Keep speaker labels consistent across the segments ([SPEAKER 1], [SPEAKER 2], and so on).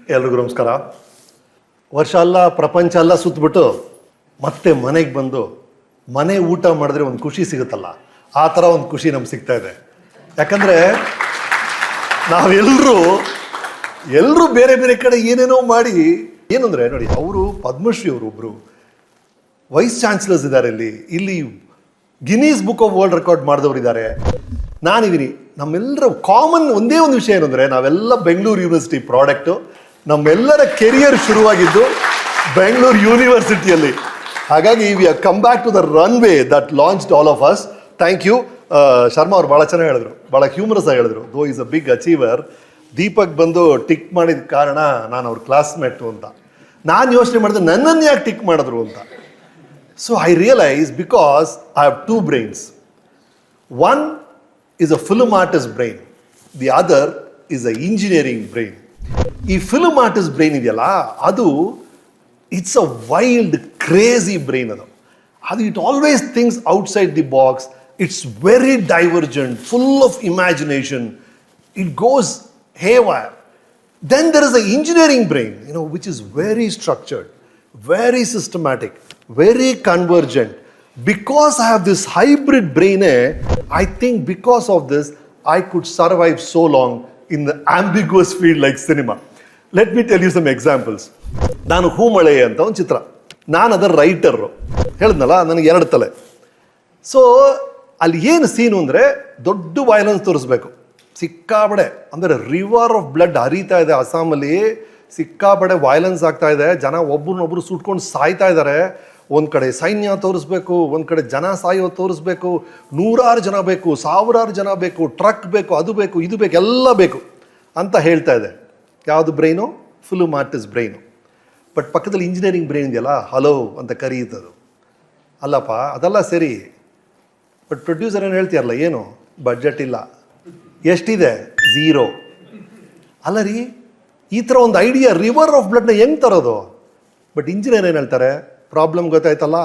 [SPEAKER 1] ಎಲ್ರಿಗೂ ನಮಸ್ಕಾರ. ವರ್ಷ ಅಲ್ಲ ಪ್ರಪಂಚ ಎಲ್ಲ ಸುತ್ತಬಿಟ್ಟು ಮತ್ತೆ ಮನೆಗೆ ಬಂದು ಮನೆ ಊಟ ಮಾಡಿದ್ರೆ ಒಂದು ಖುಷಿ ಸಿಗುತ್ತಲ್ಲ, ಆ ಥರ ಒಂದು ಖುಷಿ ನಮ್ಗೆ ಸಿಗ್ತಾ ಇದೆ. ಯಾಕಂದರೆ ನಾವೆಲ್ಲರೂ ಬೇರೆ ಬೇರೆ ಕಡೆ ಏನೇನೋ ಮಾಡಿ ಏನಂದರೆ ನೋಡಿ, ಅವರು ಪದ್ಮಶ್ರೀ ಅವರು ಒಬ್ಬರು ವೈಸ್ ಚಾನ್ಸಲರ್ಸ್ ಇದ್ದಾರೆ, ಇಲ್ಲಿ Guinness book of world record ಮಾಡಿದವರು ಇದ್ದಾರೆ, ನಾನಿದ್ದೀನಿ. ನಮ್ಮೆಲ್ಲರ ಕಾಮನ್ ಒಂದೇ ಒಂದು ವಿಷಯ ಏನಂದರೆ, ನಾವೆಲ್ಲ ಬೆಂಗಳೂರು ಯೂನಿವರ್ಸಿಟಿ ಪ್ರಾಡಕ್ಟು. ನಮ್ಮೆಲ್ಲರ ಕೆರಿಯರ್ ಶುರುವಾಗಿದ್ದು ಬೆಂಗಳೂರು ಯೂನಿವರ್ಸಿಟಿಯಲ್ಲಿ. ಹಾಗಾಗಿ we have come back to the runway that launched all of us. Thank you. Sharma ಅವ್ರು ಭಾಳ ಚೆನ್ನಾಗಿ ಹೇಳಿದ್ರು, ಭಾಳ ಹ್ಯೂಮರಸ್ ಆಗಿ ಹೇಳಿದ್ರು. Though is a big achiever. Deepak ಬಂದು ಟಿಕ್ ಮಾಡಿದ ಕಾರಣ ನಾನು ಅವ್ರ ಕ್ಲಾಸ್ಮೇಟು ಅಂತ. ನಾನು ಯೋಚನೆ ಮಾಡಿದೆ ನನ್ನನ್ನು ಯಾಕೆ ಟಿಕ್ ಮಾಡಿದ್ರು ಅಂತ. So I realise because I have two brains. One is a film artist brain, the other is a engineering brain. ಈ film artist brain ಇದೆಯಲ್ಲ, ಅದು it's a wild crazy brain. ಅದು it always thinks outside the box. It's very divergent, full of imagination. It goes haywire. Then there is the engineering brain, which is very structured, very systematic, very convergent. Because I have this hybrid brain, I think because of this, I could survive so long in the ambiguous field like cinema. Let me tell you some examples. ನಾನು ಹೂಮಳೆ ಅಂತ ಒಂದು ಚಿತ್ರ, ನಾನು ಅದರ writer. ಹೇಳಿದ್ನಲ್ಲ, ನನಗೆ 2 ತಲೆ. So ಅಲ್ಲಿ ಏನು ಸೀನು ಅಂದರೆ, ದೊಡ್ಡ ವೈಲೆನ್ಸ್ ತೋರಿಸ್ಬೇಕು, ಸಿಕ್ಕಾಬಡೆ. ಅಂದರೆ ರಿವರ್ ಆಫ್ ಬ್ಲಡ್ ಹರಿತಾ ಇದೆ ಅಸ್ಸಾಮಲ್ಲಿ, ಸಿಕ್ಕಾಬಡೆ ವೈಲೆನ್ಸ್ ಆಗ್ತಾ ಇದೆ, ಜನ ಒಬ್ಬರನ್ನೊಬ್ರು ಸುಟ್ಕೊಂಡು ಸಾಯ್ತಾ ಇದ್ದಾರೆ. ಒಂದು ಕಡೆ ಸೈನ್ಯ ತೋರಿಸ್ಬೇಕು, ಒಂದು ಕಡೆ ಜನ ಸಾಯೋ ತೋರಿಸ್ಬೇಕು, 100 ಜನ ಬೇಕು, 1000 ಜನ ಬೇಕು, ಟ್ರಕ್ ಬೇಕು, ಅದು ಬೇಕು, ಇದು ಬೇಕು, ಎಲ್ಲ ಬೇಕು ಅಂತ ಹೇಳ್ತಾ ಇದೆ. ಯಾವುದು brain? Film artist brain. But ಪಕ್ಕದಲ್ಲಿ ಇಂಜಿನಿಯರಿಂಗ್ ಬ್ರೈನ್ ಇದೆಯಲ್ಲ, ಹಲೋ ಅಂತ ಕರೀತದು. ಅಲ್ಲಪ್ಪ ಅದೆಲ್ಲ ಸರಿ, ಬಟ್ ಪ್ರೊಡ್ಯೂಸರ್ ಏನು ಹೇಳ್ತೀಯಲ್ಲ, ಏನು ಬಡ್ಜೆಟ್ ಇಲ್ಲ, ಎಷ್ಟಿದೆ? 0. ಅಲ್ಲ ರೀ, ಈ ಥರ ಒಂದು ಐಡಿಯಾ ರಿವರ್ ಆಫ್ ಬ್ಲಡ್ನ ಹೆಂಗೆ ತರೋದು? ಬಟ್ ಇಂಜಿನಿಯರ್ ಏನು ಹೇಳ್ತಾರೆ? ಪ್ರಾಬ್ಲಮ್ ಗೊತ್ತಾಯ್ತಲ್ಲ,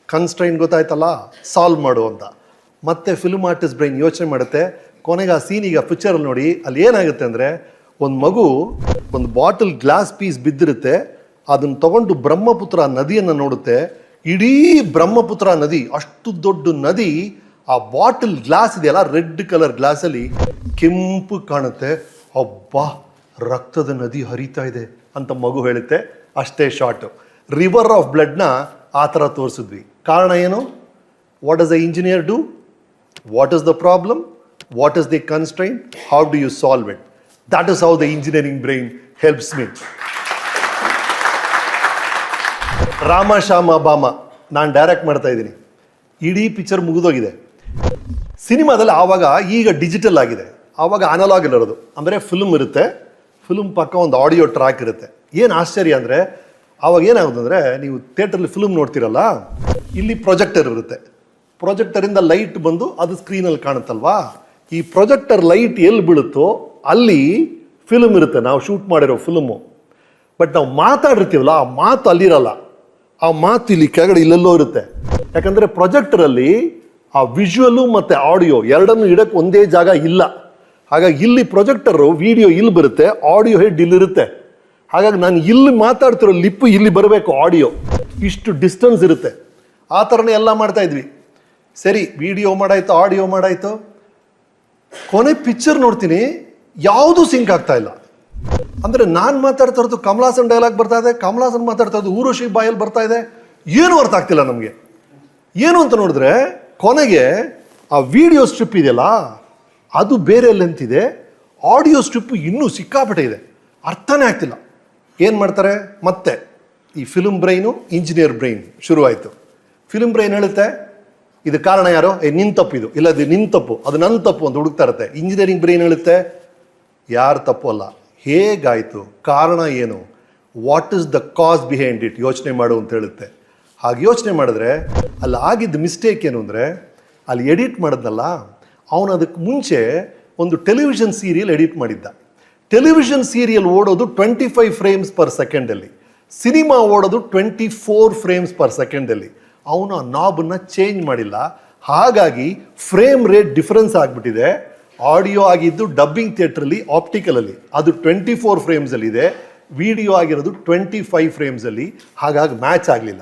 [SPEAKER 1] ಕನ್ಸ್ಟ್ರೈನ್ ಗೊತ್ತಾಯ್ತಲ್ಲ, ಸಾಲ್ವ್ ಮಾಡು ಅಂತ. ಮತ್ತೆ ಫಿಲ್ಮ್ ಆರ್ಟಿಸ್ಟ್ ಬ್ರೈನ್ ಯೋಚನೆ ಮಾಡುತ್ತೆ. ಕೊನೆಗೆ ಆ ಸೀನ್, ಈಗ ಪಿಕ್ಚರಲ್ಲಿ ನೋಡಿ, ಅಲ್ಲಿ ಏನಾಗುತ್ತೆ ಅಂದರೆ, ಒಂದು ಮಗು ಒಂದು ಬಾಟಲ್ ಗ್ಲಾಸ್ ಪೀಸ್ ಬಿದ್ದಿರುತ್ತೆ, ಅದನ್ನು ತಗೊಂಡು ಬ್ರಹ್ಮಪುತ್ರ ನದಿಯನ್ನು ನೋಡುತ್ತೆ. ಇಡೀ ಬ್ರಹ್ಮಪುತ್ರ ನದಿ, ಅಷ್ಟು ದೊಡ್ಡ ನದಿ, ಆ ಬಾಟಲ್ ಗ್ಲಾಸ್ ಇದೆಯಲ್ಲ, ರೆಡ್ ಕಲರ್ ಗ್ಲಾಸಲ್ಲಿ ಕೆಂಪು ಕಾಣುತ್ತೆ. ಅಬ್ಬಾ, ರಕ್ತದ ನದಿ ಹರಿತಾ ಇದೆ ಅಂತ ಮಗು ಹೇಳುತ್ತೆ. ಅಷ್ಟೇ ಶಾರ್ಟು. ರಿವರ್ ಆಫ್ ಬ್ಲಡ್ನ ಆ ಥರ ತೋರಿಸಿದ್ವಿ. ಕಾರಣ ಏನು? What does the engineer do? What is the problem? What is the constraint? How do you solve it? That is how the engineering brain helps me. Rama Shyama Bama ನಾನು ಡೈರೆಕ್ಟ್ ಮಾಡ್ತಾ ಇದ್ದೀನಿ. ಇಡೀ ಪಿಕ್ಚರ್ ಮುಗಿದೋಗಿದೆ. ಸಿನಿಮಾದಲ್ಲಿ ಆವಾಗ, ಈಗ ಡಿಜಿಟಲ್ ಆಗಿದೆ, ಆವಾಗ ಅನಲಾಗ್ ಇರೋದು. ಅಂದರೆ ಫಿಲ್ಮ್ ಇರುತ್ತೆ, ಫಿಲ್ಮ್ ಪಕ್ಕ ಒಂದು ಆಡಿಯೋ ಟ್ರ್ಯಾಕ್ ಇರುತ್ತೆ. ಏನು ಆಶ್ಚರ್ಯ ಅಂದರೆ, ಆವಾಗ ಏನಾಗುತ್ತೆ ಅಂದರೆ, ನೀವು ಥಿಯೇಟ್ರಲ್ಲಿ ಫಿಲ್ಮ್ ನೋಡ್ತಿರಲ್ಲ, ಇಲ್ಲಿ ಪ್ರೊಜೆಕ್ಟರ್ ಇರುತ್ತೆ. ಪ್ರೊಜೆಕ್ಟರಿಂದ ಲೈಟ್ ಬಂದು ಅದು ಸ್ಕ್ರೀನಲ್ಲಿ ಕಾಣುತ್ತಲ್ವಾ. ಈ ಪ್ರೊಜೆಕ್ಟರ್ ಲೈಟ್ ಎಲ್ಲಿ ಬೀಳುತ್ತೋ ಅಲ್ಲಿ ಫಿಲ್ಮ್ ಇರುತ್ತೆ, ನಾವು ಶೂಟ್ ಮಾಡಿರೋ ಫಿಲ್ಮು. ಬಟ್ ನಾವು ಮಾತಾಡಿರ್ತೀವಲ್ಲ, ಆ ಮಾತು ಅಲ್ಲಿರಲ್ಲ, ಆ ಮಾತು ಇಲ್ಲಿ ಕೆಳಗಡೆ ಇಲ್ಲೆಲ್ಲೋ ಇರುತ್ತೆ. ಯಾಕಂದರೆ ಪ್ರೊಜೆಕ್ಟರಲ್ಲಿ ಆ ವಿಜುವಲು ಮತ್ತು ಆಡಿಯೋ ಎರಡನ್ನೂ ಇಡಕ್ಕೆ ಒಂದೇ ಜಾಗ ಇಲ್ಲ. ಹಾಗಾಗಿ ಇಲ್ಲಿ ಪ್ರೊಜೆಕ್ಟರು ವಿಡಿಯೋ ಇಲ್ಲಿ ಬರುತ್ತೆ, ಆಡಿಯೋ ಹೆಡ್ ಇಲ್ಲಿರುತ್ತೆ. ಹಾಗಾಗಿ ನಾನು ಇಲ್ಲಿ ಮಾತಾಡ್ತಿರೋ ಲಿಪ್ಪು ಇಲ್ಲಿ ಬರಬೇಕು, ಆಡಿಯೋ ಇಷ್ಟು ಡಿಸ್ಟೆನ್ಸ್ ಇರುತ್ತೆ. ಆ ಥರನೇ ಎಲ್ಲ ಮಾಡ್ತಾ ಇದ್ವಿ. ಸರಿ, ವಿಡಿಯೋ ಮಾಡಾಯ್ತು, ಆಡಿಯೋ ಮಾಡಾಯ್ತು. ಕೊನೆ ಪಿಕ್ಚರ್ ನೋಡ್ತೀನಿ, ಯಾವುದೂ ಸಿಂಕ್ ಆಗ್ತಾ ಇಲ್ಲ. ಅಂದರೆ ನಾನು ಮಾತಾಡ್ತಾ ಇರೋದು ಕಮಲಾಸನ್ ಡೈಲಾಗ್ ಬರ್ತಾ ಇದೆ, ಕಮಲಾಸನ್ ಮಾತಾಡ್ತಾ ಇರೋದು ಊರ್ವಶಿ ಬಾಯಲ್ಲಿ ಬರ್ತಾ ಇದೆ. ಏನೂ ಅರ್ಥ ಆಗ್ತಿಲ್ಲ ನಮಗೆ. ಏನು ಅಂತ ನೋಡಿದ್ರೆ, ಕೊನೆಗೆ ಆ ವಿಡಿಯೋ ಸ್ಟ್ರಿಪ್ ಇದೆಯಲ್ಲ, ಅದು ಬೇರೆ ಲೆಂತ್, ಆಡಿಯೋ ಸ್ಟ್ರಿಪ್ಪು ಇನ್ನೂ ಸಿಕ್ಕಾಪಟ್ಟೆ ಇದೆ, ಅರ್ಥನೇ ಆಗ್ತಿಲ್ಲ. ಏನು ಮಾಡ್ತಾರೆ? ಮತ್ತೆ ಈ ಫಿಲ್ಮ್ ಬ್ರೈನು, ಇಂಜಿನಿಯರ್ ಬ್ರೈನ್ ಶುರುವಾಯಿತು. ಫಿಲ್ಮ್ ಬ್ರೈನ್ ಹೇಳುತ್ತೆ, ಇದು ಕಾರಣ ಯಾರೋ? ನಿನ್ನ ತಪ್ಪು ಇದು, ಇಲ್ಲ ಇದು ನಿನ್ನ ತಪ್ಪು, ಅದು ನನ್ನ ತಪ್ಪು ಅಂತ ಹುಡುಕ್ತಾ ಇರುತ್ತೆ. ಇಂಜಿನಿಯರಿಂಗ್ ಬ್ರೈನ್ ಹೇಳುತ್ತೆ, ಯಾರು ತಪ್ಪು ಅಲ್ಲ, ಹೇಗಾಯಿತು, ಕಾರಣ ಏನು, what is the cos behind it, ಯೋಚನೆ ಮಾಡು ಅಂತ ಹೇಳುತ್ತೆ. ಹಾಗೆ ಯೋಚನೆ ಮಾಡಿದ್ರೆ ಅಲ್ಲಿ ಆಗಿದ್ದ ಮಿಸ್ಟೇಕ್ ಏನು ಅಂದರೆ, ಅಲ್ಲಿ ಎಡಿಟ್ ಮಾಡಿದ್ನಲ್ಲ ಅವನು, ಅದಕ್ಕೆ ಮುಂಚೆ ಒಂದು ಟೆಲಿವಿಷನ್ ಸೀರಿಯಲ್ ಎಡಿಟ್ ಮಾಡಿದ್ದ. ಟೆಲಿವಿಷನ್ ಸೀರಿಯಲ್ ಓಡೋದು 25 ಫ್ರೇಮ್ಸ್ ಪರ್ ಸೆಕೆಂಡಲ್ಲಿ, ಸಿನಿಮಾ ಓಡೋದು 24 ಫ್ರೇಮ್ಸ್ ಪರ್ ಸೆಕೆಂಡಲ್ಲಿ. ಅವನು ಆ ನಾಬನ್ನು ಚೇಂಜ್ ಮಾಡಿಲ್ಲ. ಹಾಗಾಗಿ ಫ್ರೇಮ್ ರೇಟ್ ಡಿಫರೆನ್ಸ್ ಆಗಿಬಿಟ್ಟಿದೆ. ಆಡಿಯೋ ಆಗಿದ್ದು ಡಬ್ಬಿಂಗ್ ಥಿಯೇಟ್ರಲ್ಲಿ ಆಪ್ಟಿಕಲಲ್ಲಿ ಅದು 24 ಫ್ರೇಮ್ಸಲ್ಲಿದೆ, ವಿಡಿಯೋ ಆಗಿರೋದು 25 ಫ್ರೇಮ್ಸಲ್ಲಿ, ಹಾಗಾಗಿ ಮ್ಯಾಚ್ ಆಗಲಿಲ್ಲ.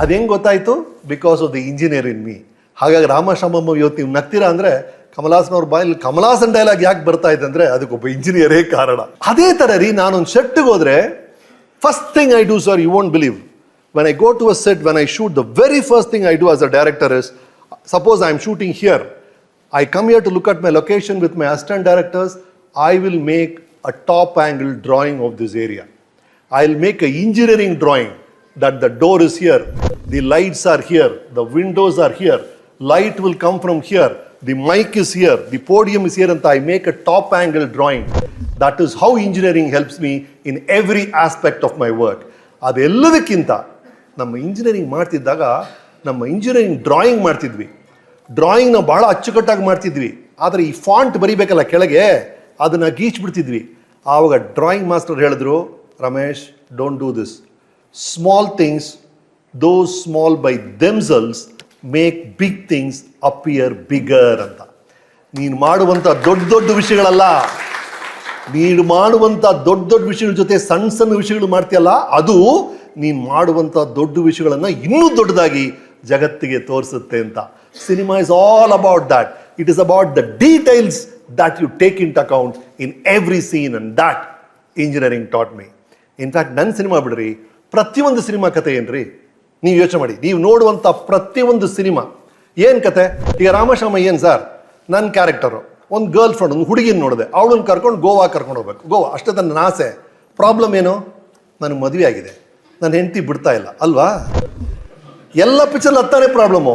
[SPEAKER 1] ಅದು ಹೆಂಗೆ ಗೊತ್ತಾಯಿತು? Because of the engineer in me. ಹಾಗಾಗಿ ರಾಮಶಾಮಮ್ಮ ಇವತ್ತು ನೀವು ನಗ್ತೀರಾ ಅಂದರೆ ಕಮಲಾಸನವ್ರ ಬಾಯಲ್ಲಿ ಕಮಲಾಸನ್ ಡೈಲಾಗ್ ಯಾಕೆ ಬರ್ತಾ ಇದೆ ಅಂದರೆ ಅದಕ್ಕೊಬ್ಬ ಇಂಜಿನಿಯರೇ ಕಾರಣ. ಅದೇ ಥರ ರೀ, ನಾನೊಂದು ಸೆಟ್ಗೆ ಹೋದರೆ first thing I do, sir, you won't believe, when I go to a set, when I shoot, the very first thing I do as a director is, suppose I am shooting here, I come here to look at my location with my assistant directors, I will make a top angle drawing of this area. I will make an engineering drawing that the door is here, the lights are here, the windows are here, light will come from here, the mic is here, the podium is here, and I make a top angle drawing. That is how engineering helps me in every aspect of my work. ಅದೆಲ್ಲದಕ್ಕಿಂತ ನಮ್ಮ engineering ಮಾಡ್ತಿದ್ದಾಗ ನಮ್ಮ engineering drawing ಮಾಡ್ತಿದ್ವಿ. ಡ್ರಾಯಿಂಗ್ನ ಭಾಳ ಅಚ್ಚುಕಟ್ಟಾಗಿ ಮಾಡ್ತಿದ್ವಿ. ಆದರೆ ಈ font ಬರಿಬೇಕಲ್ಲ ಕೆಳಗೆ, ಅದನ್ನು ಗೀಚ್ಬಿಡ್ತಿದ್ವಿ. ಆವಾಗ ಡ್ರಾಯಿಂಗ್ ಮಾಸ್ಟರ್ ಹೇಳಿದ್ರು, Ramesh, don't do this. Small things, those small by themselves make big things appear bigger ಅಂತ. ನೀನು ಮಾಡುವಂಥ ದೊಡ್ಡ ದೊಡ್ಡ ವಿಷಯಗಳಲ್ಲ, ನೀನು ಮಾಡುವಂಥ ದೊಡ್ಡ ದೊಡ್ಡ ವಿಷಯಗಳ ಜೊತೆ ಸಣ್ಣ ಸಣ್ಣ ವಿಷಯಗಳು ಮಾಡ್ತೀಯಲ್ಲ, ಅದು ನೀನು ಮಾಡುವಂಥ ದೊಡ್ಡ ವಿಷಯಗಳನ್ನು ಇನ್ನೂ ದೊಡ್ಡದಾಗಿ ಜಗತ್ತಿಗೆ ತೋರಿಸುತ್ತೆ ಅಂತ. Cinema is all about that. It is about the details that you take in account in every scene, and that engineering taught me. In fact ನನ್ನ ಸಿನಿಮಾ ಬಿಡ್ರಿ, ಪ್ರತಿಯೊಂದು ಸಿನಿಮಾ ಕತೆ ಏನ್ರಿ ನೀವು ಯೋಚನೆ ಮಾಡಿ. ನೀವು ನೋಡುವಂಥ ಪ್ರತಿಯೊಂದು ಸಿನಿಮಾ ಏನು ಕತೆ? ಈಗ ರಾಮಶ್ಯಾಮ ಏನು ಸರ್, ನನ್ನ ಕ್ಯಾರೆಕ್ಟರು ಒಂದು ಗರ್ಲ್ ಫ್ರೆಂಡ್, ಒಂದು ಹುಡುಗಿನ ನೋಡಿದೆ, ಅವಳನ್ನ ಕರ್ಕೊಂಡು ಗೋವಾ ಕರ್ಕೊಂಡು ಹೋಗ್ಬೇಕು. ಗೋವಾ ಅಷ್ಟೇ ನನ್ನ ಆಸೆ. ಪ್ರಾಬ್ಲಮ್ ಏನು? ನನಗೆ ಮದುವೆ ಆಗಿದೆ, ನನ್ನ ಹೆಂಡತಿ ಬಿಡ್ತಾ ಇಲ್ಲ ಅಲ್ವಾ? ಎಲ್ಲ ಪಿಕ್ಚರ್ ಹತ್ತಾನೆ ಪ್ರಾಬ್ಲಮ್ಮು.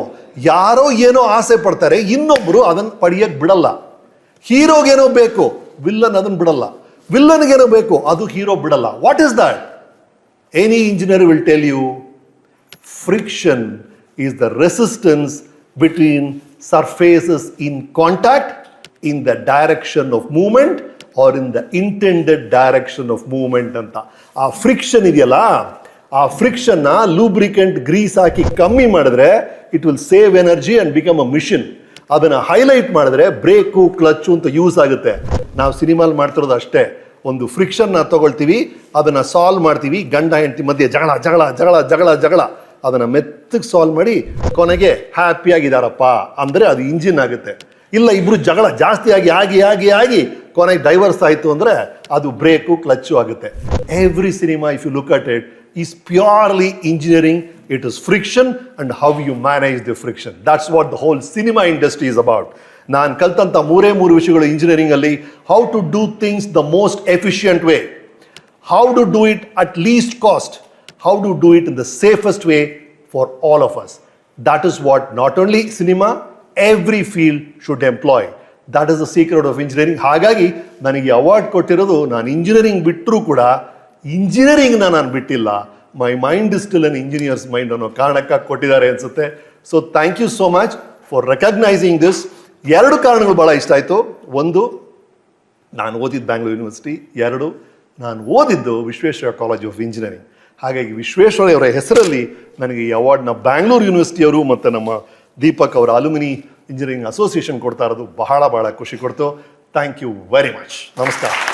[SPEAKER 1] ಯಾರೋ ಏನೋ ಆಸೆ ಪಡ್ತಾರೆ, ಇನ್ನೊಬ್ರು ಅದನ್ನು ಪಡೆಯಕ್ಕೆ ಬಿಡಲ್ಲ. ಹೀರೋಗೇನೋ ಬೇಕು, ವಿಲ್ಲನ್ ಅದನ್ನು ಬಿಡಲ್ಲ. ವಿಲ್ಲನ್ಗೇನೋ ಬೇಕು, ಅದು ಹೀರೋ ಬಿಡಲ್ಲ. What is that? Any engineer will tell you, friction is the resistance between surfaces in contact in the direction of movement or in the intended direction of movement ಅಂತ. ಆ ಫ್ರಿಕ್ಷನ್ ಇದೆಯಲ್ಲ, ಆ ಫ್ರಿಕ್ಷನ್ನ lubricant Greece ಹಾಕಿ ಕಮ್ಮಿ ಮಾಡಿದ್ರೆ it will save energy and become a mission. ಅದನ್ನು highlight ಮಾಡಿದ್ರೆ brake clutch ಅಂತ ಯೂಸ್ ಆಗುತ್ತೆ. ನಾವು ಸಿನಿಮಾಲ್ ಮಾಡ್ತಿರೋದು ಅಷ್ಟೇ. ಒಂದು ಫ್ರಿಕ್ಷನ್ನ ತಗೊಳ್ತೀವಿ, ಅದನ್ನು ಸಾಲ್ವ್ ಮಾಡ್ತೀವಿ, ಗಂಡ ಹೆಂಡತಿ ಮಧ್ಯೆ ಜಗಳ ಜಗಳ ಜಗಳ ಜಗಳ ಜಗಳ, ಅದನ್ನು ಮೆತ್ತಗೆ ಸಾಲ್ವ್ ಮಾಡಿ ಕೊನೆಗೆ ಹ್ಯಾಪಿಯಾಗಿದ್ದಾರಪ್ಪ ಅಂದರೆ ಅದು ಇಂಜಿನ್ ಆಗುತ್ತೆ. ಇಲ್ಲ, ಇಬ್ರು ಜಗಳ ಜಾಸ್ತಿ ಆಗಿ ಆಗಿ ಆಗಿ ಆಗಿ ಕೊನೆಗೆ ಡೈವರ್ಸ್ ಆಯಿತು ಅಂದರೆ ಅದು ಬ್ರೇಕು ಕ್ಲಚ್ಚು ಆಗುತ್ತೆ. Every cinema if you look at it is purely engineering. It is friction and how you manage the friction. That's what the whole cinema industry is about. ನಾನು ಕಲ್ತಂಥ ಮೂರೇ ವಿಷಯಗಳು ಇಂಜಿನಿಯರಿಂಗಲ್ಲಿ: how to do things the most efficient way, how to do it at least cost, how to do it in the safest way for all of us. That is what not only cinema, every field should employ. That is the secret of engineering. ಹಾಗಾಗಿ ನನಗೆ award ಕೊಟ್ಟಿರೋದು, ನಾನು engineering ಬಿಟ್ಟರೂ ಕೂಡ ಇಂಜಿನಿಯರಿಂಗ್ನ ನಾನು ಬಿಟ್ಟಿಲ್ಲ. My mind is still an engineer's mind ಅನ್ನೋ ಕಾರಣಕ್ಕಾಗಿ ಕೊಟ್ಟಿದ್ದಾರೆ ಅನ್ಸುತ್ತೆ. So thank you so much for recognising this. 2 ಕಾರಣಗಳು ಭಾಳ ಇಷ್ಟ ಆಯಿತು. 1, ನಾನು ಓದಿದ್ದು ಬ್ಯಾಂಗ್ಳೂರು ಯೂನಿವರ್ಸಿಟಿ. 2, ನಾನು ಓದಿದ್ದು ವಿಶ್ವೇಶ್ವರಯ್ಯ ಕಾಲೇಜ್ ಆಫ್ ಇಂಜಿನಿಯರಿಂಗ್. ಹಾಗಾಗಿ ವಿಶ್ವೇಶ್ವರಯ್ಯ ಅವರ ಹೆಸರಲ್ಲಿ ನನಗೆ ಈ ಅವಾರ್ಡ್ನ ಬ್ಯಾಂಗ್ಳೂರು ಯೂನಿವರ್ಸಿಟಿಯವರು ಮತ್ತು ನಮ್ಮ ದೀಪಕ್ ಅವರ ಅಲ್ಯುಮಿನಿ ಇಂಜಿನಿಯರಿಂಗ್ ಅಸೋಸಿಯೇಷನ್ ಕೊಡ್ತಾ ಇರೋದು ಬಹಳ ಖುಷಿ ಕೊಡ್ತು. Thank you very much. ನಮಸ್ಕಾರ.